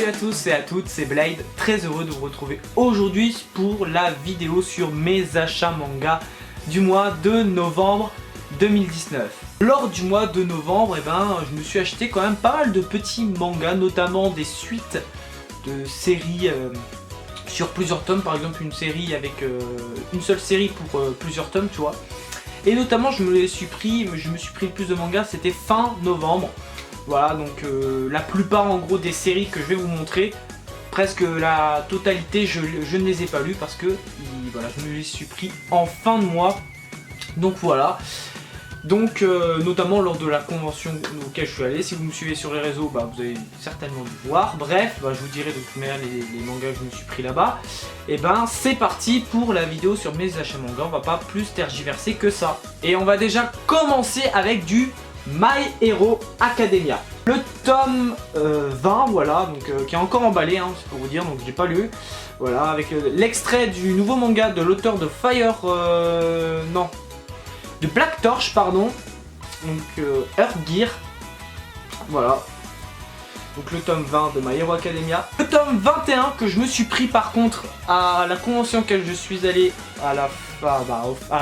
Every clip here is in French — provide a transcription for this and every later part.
Salut à tous et à toutes, c'est Blade, très heureux de vous retrouver aujourd'hui pour la vidéo sur mes achats manga du mois de novembre 2019. Lors du mois de novembre, je me suis acheté quand même pas mal de petits mangas, notamment des suites de séries sur plusieurs tomes, par exemple une série avec une seule série pour plusieurs tomes, tu vois. Et notamment je me suis pris le plus de mangas, c'était fin novembre. Voilà, donc la plupart en gros des séries que je vais vous montrer, presque la totalité je ne les ai pas lues parce que voilà, je me les suis pris en fin de mois. Donc voilà, donc notamment lors de la convention auquel je suis allé. Si vous me suivez sur les réseaux, vous avez certainement dû voir. Bref, je vous dirai de toute manière les mangas que je me suis pris là-bas. Et c'est parti pour la vidéo sur mes achats mangas. On va pas plus tergiverser que ça. Et on va déjà commencer avec du My Hero Academia. Le tome 20, voilà, donc qui est encore emballé, c'est pour vous dire, donc je l'ai pas lu. Voilà, avec l'extrait du nouveau manga de l'auteur de de Black Torch, pardon. Donc Earth Gear. Voilà. Donc le tome 20 de My Hero Academia. Le tome 21 que je me suis pris par contre à la convention auquel je suis allé à la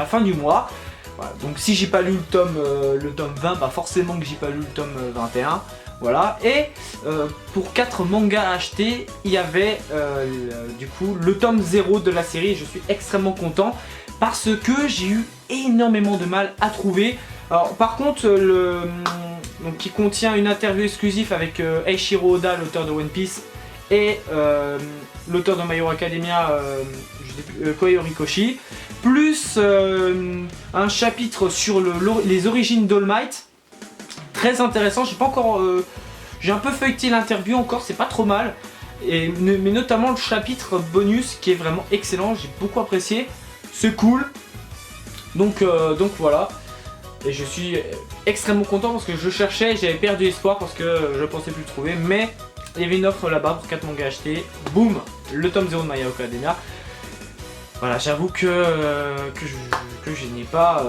fin du mois. Voilà, donc si j'ai pas lu le tome 20, forcément que j'ai pas lu le tome 21. Voilà, et pour 4 mangas à acheter, il y avait du coup le tome 0 de la série. Je suis extrêmement content parce que j'ai eu énormément de mal à trouver. Alors par contre, donc, qui contient une interview exclusive avec Eiichiro Oda, l'auteur de One Piece, et l'auteur de My Hero Academia, Kohei Horikoshi, plus un chapitre sur les origines d'All Might, très intéressant. J'ai pas encore, j'ai un peu feuilleté l'interview encore, c'est pas trop mal, mais notamment le chapitre bonus qui est vraiment excellent, j'ai beaucoup apprécié, c'est cool, donc voilà. Et je suis extrêmement content parce que je cherchais, j'avais perdu espoir parce que je pensais plus le trouver, mais il y avait une offre là-bas pour 4 mangas achetés. Boum, le tome 0 de My Hero Academia. Voilà, j'avoue que je n'ai pas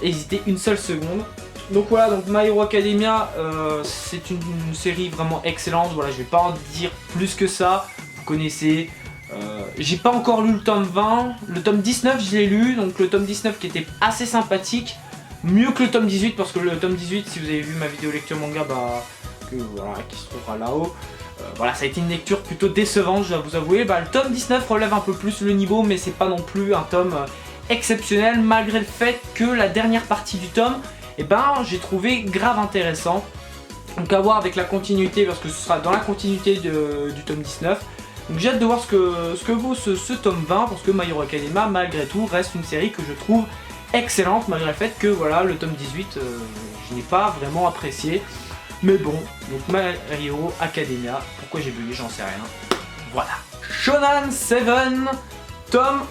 hésité une seule seconde. Donc voilà, donc My Hero Academia, c'est une série vraiment excellente. Voilà, je vais pas en dire plus que ça. Vous connaissez. J'ai pas encore lu le tome 20. Le tome 19, je l'ai lu. Donc le tome 19 qui était assez sympathique. Mieux que le tome 18, parce que le tome 18, si vous avez vu ma vidéo lecture manga, qui se trouvera là-haut, voilà, ça a été une lecture plutôt décevante, je dois vous avouer. Le tome 19 relève un peu plus le niveau, mais c'est pas non plus un tome exceptionnel, malgré le fait que la dernière partie du tome, j'ai trouvé grave intéressant. Donc à voir avec la continuité, parce que ce sera dans la continuité du tome 19. Donc j'ai hâte de voir ce que vaut ce tome 20, parce que My Hero Academia, malgré tout, reste une série que je trouve excellente, malgré le fait que voilà, le tome 18, je n'ai pas vraiment apprécié. Mais bon, donc My Hero Academia, pourquoi j'ai bugué, j'en sais rien. Voilà. Shonen 7, tome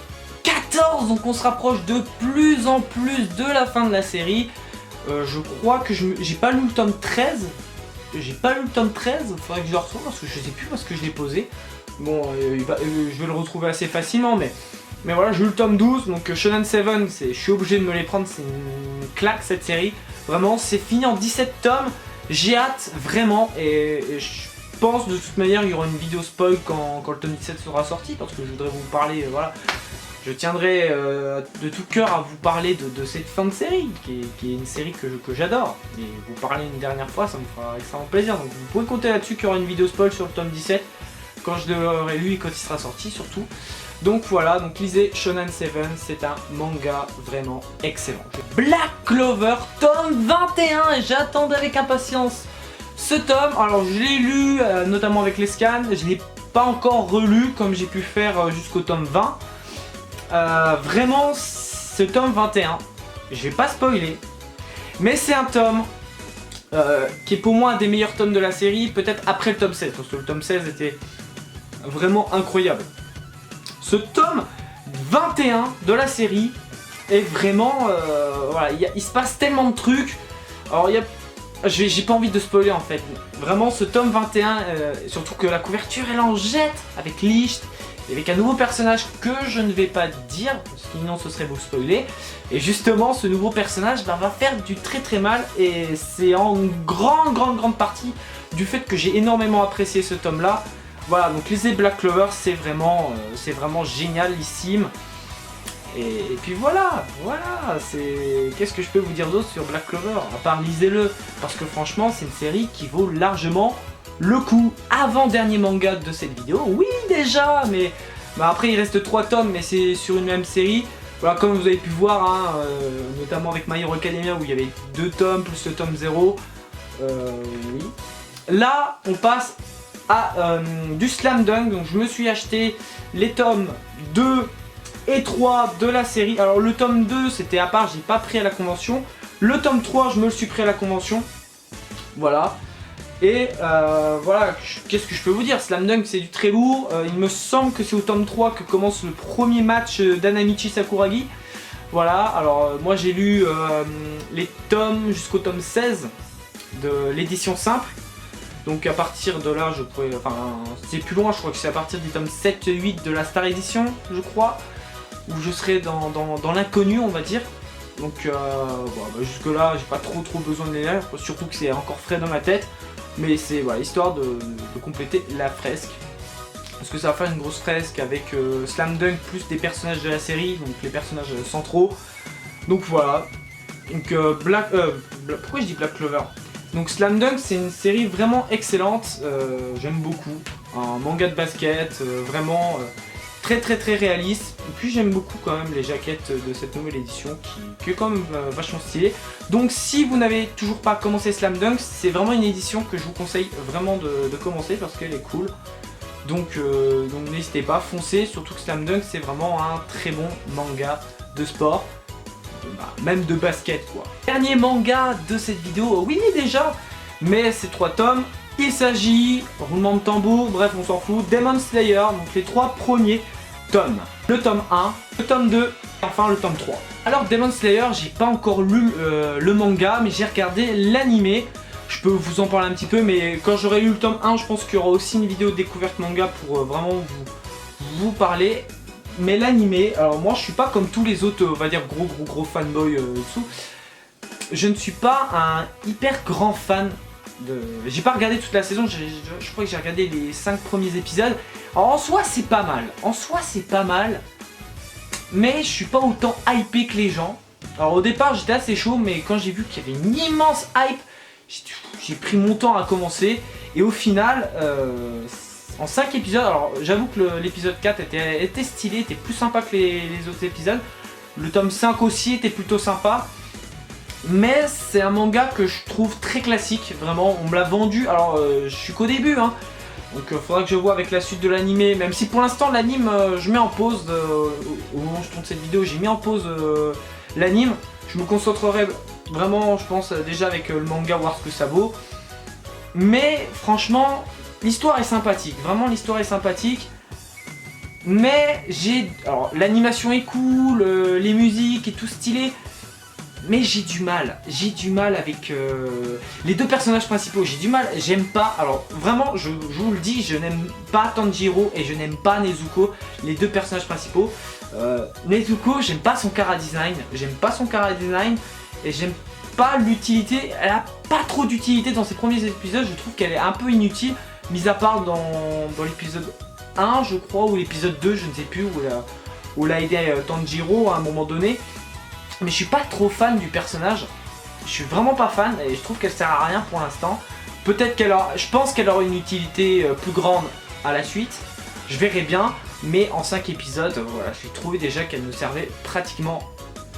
14, donc on se rapproche de plus en plus de la fin de la série. Je crois que j'ai pas lu le tome 13. J'ai pas lu le tome 13, faudrait que je le retrouve parce que je sais plus où est-ce que je l'ai posé. Bon, je vais le retrouver assez facilement, mais voilà, j'ai eu le tome 12, donc Shonen 7, je suis obligé de me les prendre, c'est une claque cette série. Vraiment, c'est fini en 17 tomes, j'ai hâte, vraiment, et je pense de toute manière il y aura une vidéo spoil quand le tome 17 sera sorti, parce que je voudrais vous parler, voilà. Je tiendrai de tout cœur à vous parler de cette fin de série, qui est une série que j'adore. Et vous parler une dernière fois, ça me fera extrêmement plaisir, donc vous pouvez compter là-dessus qu'il y aura une vidéo spoil sur le tome 17, quand je l'aurai lu et quand il sera sorti surtout. Donc voilà, donc lisez Shonen 7, c'est un manga vraiment excellent. Black Clover, tome 21, et j'attendais avec impatience ce tome. Alors je l'ai lu notamment avec les scans, je ne l'ai pas encore relu comme j'ai pu faire jusqu'au tome 20. Vraiment, ce tome 21, je vais pas spoiler, mais c'est un tome qui est pour moi un des meilleurs tomes de la série, peut-être après le tome 16, parce que le tome 16 était vraiment incroyable. Ce tome 21 de la série est vraiment... voilà, il se passe tellement de trucs. Alors j'ai pas envie de spoiler en fait. Vraiment ce tome 21, surtout que la couverture elle en jette avec Licht, et avec un nouveau personnage que je ne vais pas dire, sinon ce serait vous spoiler. Et justement ce nouveau personnage va faire du très mal, et c'est en grande partie du fait que j'ai énormément apprécié ce tome là. Voilà, donc lisez Black Clover, c'est vraiment génialissime. Et puis voilà, qu'est-ce que je peux vous dire d'autre sur Black Clover, à part lisez-le, parce que franchement c'est une série qui vaut largement le coup. Avant-dernier manga de cette vidéo, oui déjà, mais après il reste 3 tomes, mais c'est sur une même série. Voilà, comme vous avez pu voir, hein, notamment avec My Hero Academia où il y avait 2 tomes plus le tome 0. Oui. Là, on passe à du Slam Dunk, donc je me suis acheté les tomes 2 et 3 de la série. Alors le tome 2 c'était à part, j'ai pas pris à la convention. Le tome 3 je me le suis pris à la convention. Voilà. Et voilà, qu'est-ce que je peux vous dire, Slam Dunk c'est du très lourd. Il me semble que c'est au tome 3 que commence le premier match d'Anamichi Sakuragi. Voilà, alors moi j'ai lu les tomes jusqu'au tome 16 de l'édition simple. Donc à partir de là je pourrais, enfin c'est plus loin, je crois que c'est à partir du tome 7-8 de la Star Edition je crois. Où je serai dans l'inconnu on va dire. Donc jusque là j'ai pas trop besoin de les lire, surtout que c'est encore frais dans ma tête. Mais c'est voilà, histoire de compléter la fresque. Parce que ça va faire une grosse fresque avec Slam Dunk plus des personnages de la série, donc les personnages centraux. Donc voilà. Donc pourquoi je dis Black Clover? Donc Slam Dunk c'est une série vraiment excellente, j'aime beaucoup. Un manga de basket, vraiment très réaliste. Et puis j'aime beaucoup quand même les jaquettes de cette nouvelle édition qui est quand même vachement stylée. Donc si vous n'avez toujours pas commencé Slam Dunk, c'est vraiment une édition que je vous conseille vraiment de commencer parce qu'elle est cool. Donc n'hésitez pas, foncez, surtout que Slam Dunk c'est vraiment un très bon manga de sport. Même de basket quoi. Dernier manga de cette vidéo, oui déjà, mais c'est 3 tomes. Il s'agit, roulement de tambour, bref on s'en fout, Demon Slayer, donc les 3 premiers tomes. Le tome 1, le tome 2 et enfin le tome 3. Alors Demon Slayer, j'ai pas encore lu le manga, mais j'ai regardé l'animé. Je peux vous en parler un petit peu, mais quand j'aurai lu le tome 1, je pense qu'il y aura aussi une vidéo de découverte manga pour vraiment vous parler. Mais l'animé, alors moi je suis pas comme tous les autres, on va dire gros fanboy dessous. Je ne suis pas un hyper grand fan de... J'ai pas regardé toute la saison, je crois que j'ai regardé les 5 premiers épisodes. Alors en soi c'est pas mal, mais je suis pas autant hypé que les gens. Alors au départ j'étais assez chaud, mais quand j'ai vu qu'il y avait une immense hype, j'ai pris mon temps à commencer. Et au final, en 5 épisodes, alors j'avoue que l'épisode 4 était stylé, était plus sympa que les autres épisodes. Le tome 5 aussi était plutôt sympa. Mais c'est un manga que je trouve très classique, vraiment, on me l'a vendu, alors je suis qu'au début, hein. Donc faudra que je vois avec la suite de l'animé, même si pour l'instant l'anime je mets en pause, au moment où je tourne cette vidéo j'ai mis en pause l'anime. Je me concentrerai vraiment je pense déjà avec le manga, voir ce que ça vaut. Mais franchement l'histoire est sympathique, vraiment l'histoire est sympathique. Mais alors l'animation est cool, les musiques et tout stylé. Mais j'ai du mal avec les 2 personnages principaux, j'ai du mal, j'aime pas, alors vraiment je vous le dis, je n'aime pas Tanjiro et je n'aime pas Nezuko, les 2 personnages principaux. Nezuko, j'aime pas son chara design, et j'aime pas l'utilité, elle a pas trop d'utilité dans ses premiers épisodes, je trouve qu'elle est un peu inutile, mis à part dans l'épisode 1 je crois, ou l'épisode 2, je ne sais plus, où elle a aidé Tanjiro à un moment donné. Mais je suis pas trop fan du personnage, je suis vraiment pas fan et je trouve qu'elle sert à rien pour l'instant. Peut-être je pense qu'elle aura une utilité plus grande à la suite, je verrai bien, mais en 5 épisodes, voilà, j'ai trouvé déjà qu'elle ne servait pratiquement,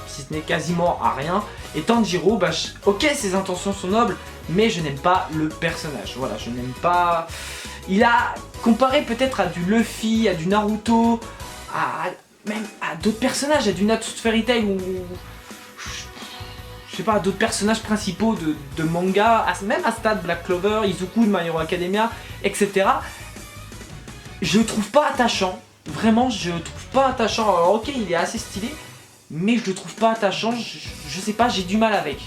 si ce n'est quasiment à rien. Et Tanjiro, ok ses intentions sont nobles, mais je n'aime pas le personnage, voilà, je n'aime pas... Il a, comparé peut-être à du Luffy, à du Naruto, même à d'autres personnages, à du Natsuki Fairy Tail ou je sais pas, d'autres personnages principaux de manga, même à stade Black Clover, Izuku de My Hero Academia, etc. Je le trouve pas attachant, vraiment je le trouve pas attachant. Alors ok, il est assez stylé, mais je le trouve pas attachant, je sais pas, j'ai du mal avec.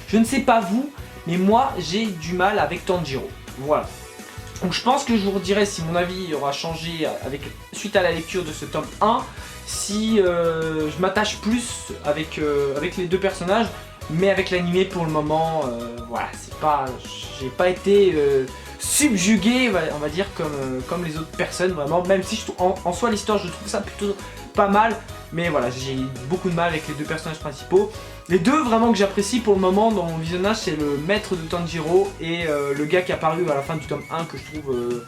Je ne sais pas vous, mais moi j'ai du mal avec Tanjiro, voilà. Donc je pense que je vous redirai si mon avis aura changé suite à la lecture de ce tome 1, si je m'attache plus avec les 2 personnages, mais avec l'animé pour le moment, voilà, j'ai pas été subjugué, on va dire, comme les autres personnes, vraiment. Même si en soi l'histoire, je trouve ça plutôt pas mal. Mais voilà, j'ai beaucoup de mal avec les deux personnages principaux. Les deux vraiment que j'apprécie pour le moment dans mon visionnage, c'est le maître de Tanjiro et le gars qui est apparu à la fin du tome 1 que je trouve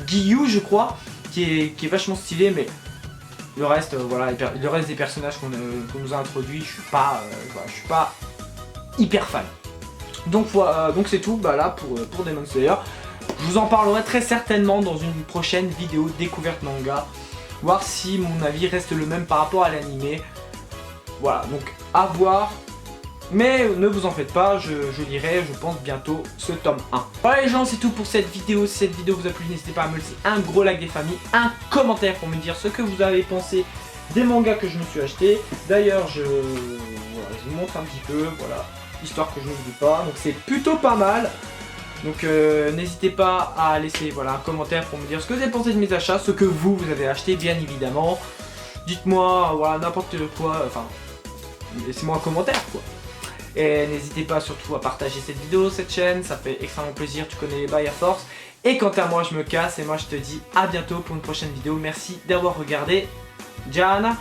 Giyu, je crois, qui est vachement stylé, mais le reste, voilà, le reste des personnages qu'on nous a introduits, je suis pas hyper fan. Donc voilà, donc c'est tout là pour Demon Slayer. Je vous en parlerai très certainement dans une prochaine vidéo découverte manga. Voir si mon avis reste le même par rapport à l'animé. Voilà, donc à voir. Mais ne vous en faites pas, je lirai, je pense, bientôt ce tome 1. Voilà les gens, c'est tout pour cette vidéo. Si cette vidéo vous a plu, n'hésitez pas à me laisser un gros like des familles, un commentaire pour me dire ce que vous avez pensé des mangas que je me suis acheté. D'ailleurs, je vous montre un petit peu, voilà, histoire que je n'oublie pas. Donc c'est plutôt pas mal. Donc n'hésitez pas à laisser un commentaire pour me dire ce que vous avez pensé de mes achats, ce que vous avez acheté bien évidemment. Dites-moi n'importe quoi, enfin laissez-moi un commentaire quoi. Et n'hésitez pas surtout à partager cette vidéo, cette chaîne, ça fait extrêmement plaisir, tu connais les bails à force. Et quant à moi je me casse et moi je te dis à bientôt pour une prochaine vidéo. Merci d'avoir regardé. Jana.